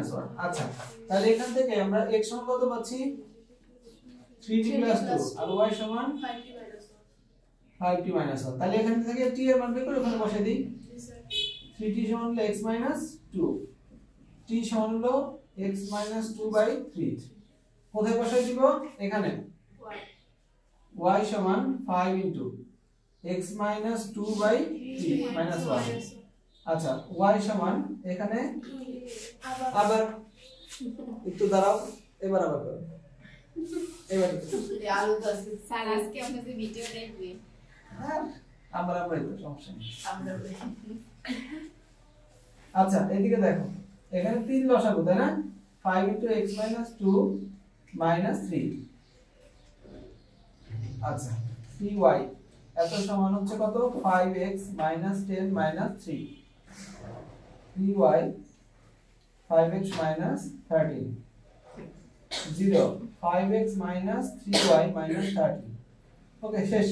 1 আচ্ছা তাহলে এখান থেকে আমরা x সমান কত পাচ্ছি 3t + 2 আর y সমান 5t - 1 তাহলে এখান থেকে t এর মান বের করে ওখানে বসাই দিই 3t সমান হলো x - 2 t সমান হলো x - 2/3 কোথায় বসাই দিব এখানে y সমান 5 x - 2/3 - 1 আচ্ছা y সমান এখানে আবার একটু দাঁড়াও এবার আবার করো এবার আলু তো স্যার আজকে আমাদের ভিডিও দেখবে আমরা তো সমস্যা নেই আচ্ছা এদিকে দেখো এখানে 3 লসাগু তাই না 5 x - 2 - 3 আচ্ছা 3y এত সমান হচ্ছে কত 5x - 10 - 3 3y 5x - 13 0 5x - 3y - 13 ওকে শেষ